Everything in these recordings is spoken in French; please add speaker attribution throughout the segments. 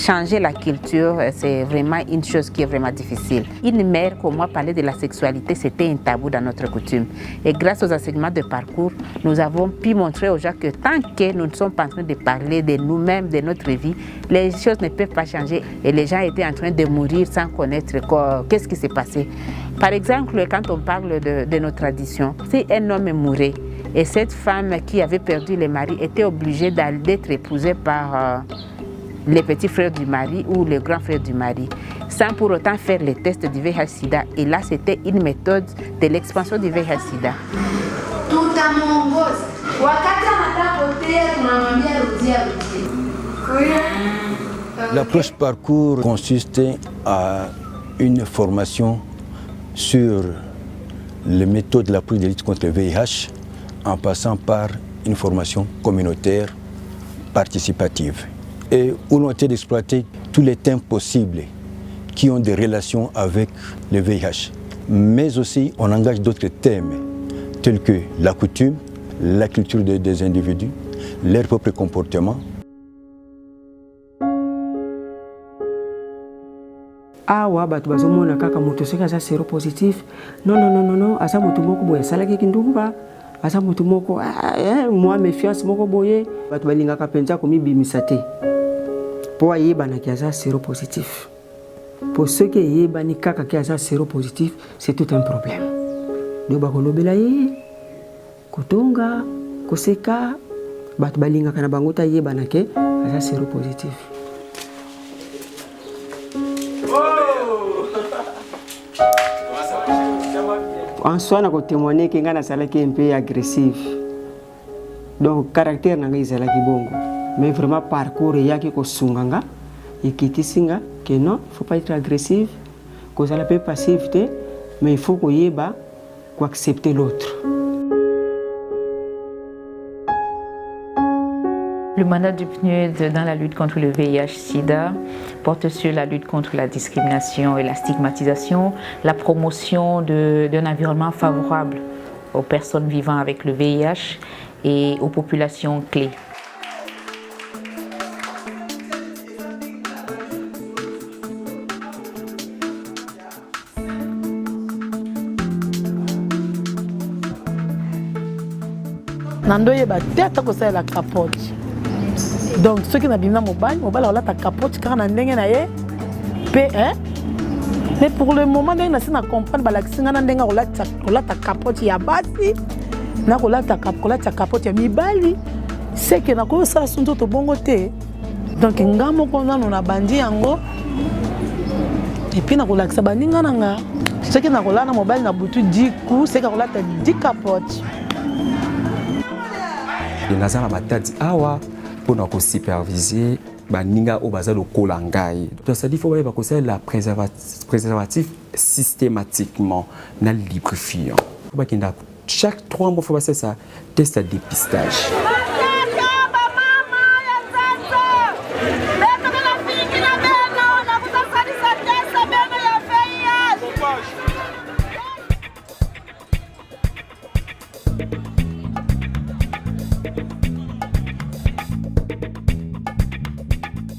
Speaker 1: changer la culture, c'est vraiment une chose qui est vraiment difficile. Une mère comme moi, parler de la sexualité, c'était un tabou dans notre coutume. Et grâce aux enseignements de parcours, nous avons pu montrer aux gens que tant que nous ne sommes pas en train de parler de nous-mêmes, de notre vie, les choses ne peuvent pas changer. Et les gens étaient en train de mourir sans connaître qu'est-ce qui s'est passé. Par exemple, quand on parle de nos traditions, si un homme mourait, et cette femme qui avait perdu le mari était obligée d'être épousée par les petits frères du mari ou les grands frères du mari, sans pour autant faire les tests du VIH-Sida. Et là, c'était une méthode de l'expansion du VIH-Sida.
Speaker 2: L'approche parcours consiste à une formation sur les méthodes de la prise de lutte contre le VIH, en passant par une formation communautaire participative, et où l'on essaie d'exploiter tous les thèmes possibles qui ont des relations avec le VIH. Mais aussi, on engage d'autres thèmes, tels que la coutume, la culture des individus, leur propre comportement.
Speaker 3: Awa bato bazomona kaka moto soki aza séropositif, non aza moto moko boye asalaki kindumba, aza moto moko mwa méfiance moko boye, bato balingaka mpenza komibimisa te mpo ayebanaki aza séropositif. Pour ceux qui yebani kaka ki aza séropositif, c'est tout un problème. Donc bakolobela ye kotonga koseka, bato balingaka na bango ta yebanaki aza séropositif. En soi, on a témoigné que nga nasalaki un peu agressif. Donc caractère nanga izalaki bongo. Mais vraiment parcours yaki ko sunganga ikitisinga que non, faut pas être agressif, que ça la peut passivité, mais il faut qu'on yeba ko accepter l'autre.
Speaker 4: Le mandat du PNUD dans la lutte contre le VIH-Sida porte sur la lutte contre la discrimination et la stigmatisation, la promotion d'un environnement favorable aux personnes vivant avec le VIH et aux populations clés.
Speaker 5: Nandoye ba tête ko la capote. Donc ceux qui n'abîment mobile on ta capote car na ndenge na ye P1. Mais pour le moment ndenge na sina comprendre balakisanga na ndenge ko ta capote ya basi na ko ta capote ya mibali. C'est que na ko sa sunto to bongo te. Donc ngamo ko na bandi yango. Et puis na ko lakisa baninga nanga. Ce qui na ko la na mobile na butu 10 coups, c'est que ko la ta 10 capotes.
Speaker 6: Nazana batadi awa pour nous superviser baninga au bazar le kolangai. Donc ça dit faut voir que c'est la préservatif systématiquement dans le lubrifiant. Chaque 3 mois faut passer ça test de dépistage.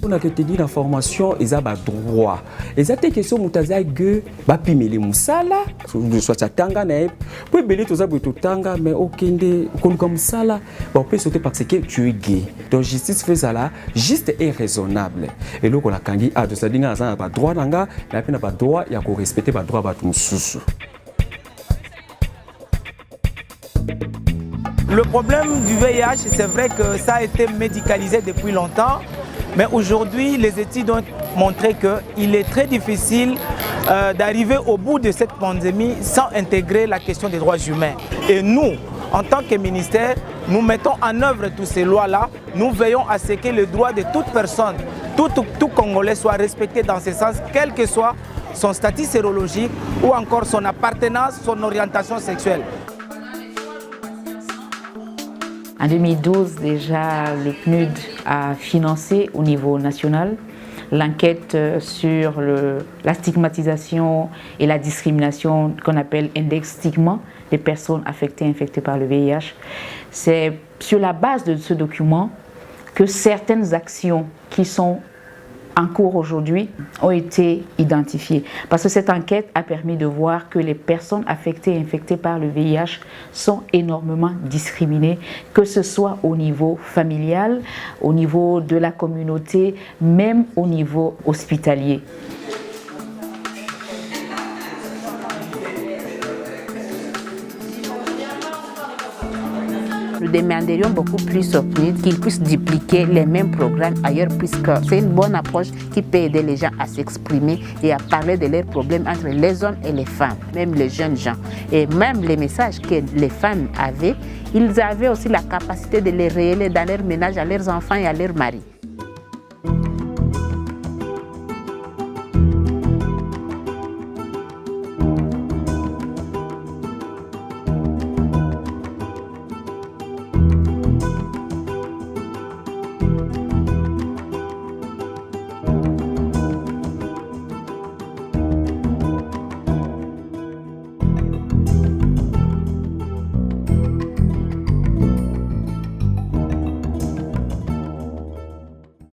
Speaker 6: On a que te dit la formation, ils ont droit. Et ça, c'est question que ba pimeli musala, soit tanga na pour belé tout ça pour tout tanga, mais aucun de comme musala, on peut sauter parce que tu es gay. Donc justice fait ça là, juste et raisonnable. Et là on a kangi a de ça dinga ça pas droit nanga, la peine pas droit, il y a qu'on respecter pas droit ba tout mususu.
Speaker 7: Le problème du VIH, c'est vrai que ça a été médicalisé depuis longtemps. Mais aujourd'hui, les études ont montré qu'il est très difficile d'arriver au bout de cette pandémie sans intégrer la question des droits humains. Et nous, en tant que ministère, nous mettons en œuvre toutes ces lois-là. Nous veillons à ce que les droits de toute personne, tout Congolais soit respecté dans ce sens, quel que soit son statut sérologique ou encore son appartenance, son orientation sexuelle.
Speaker 4: En 2012, déjà, le PNUD a financé au niveau national l'enquête sur la stigmatisation et la discrimination qu'on appelle index stigma des personnes infectées par le VIH. C'est sur la base de ce document que certaines actions qui sont en cours aujourd'hui ont été identifiés. Parce que cette enquête a permis de voir que les personnes affectées et infectées par le VIH sont énormément discriminées, que ce soit au niveau familial, au niveau de la communauté, même au niveau hospitalier.
Speaker 1: Nous demanderions beaucoup plus au PNUD qu'ils puissent dupliquer les mêmes programmes ailleurs, puisque c'est une bonne approche qui peut aider les gens à s'exprimer et à parler de leurs problèmes entre les hommes et les femmes, même les jeunes gens. Et même les messages que les femmes avaient, ils avaient aussi la capacité de les relayer dans leur ménage à leurs enfants et à leurs maris.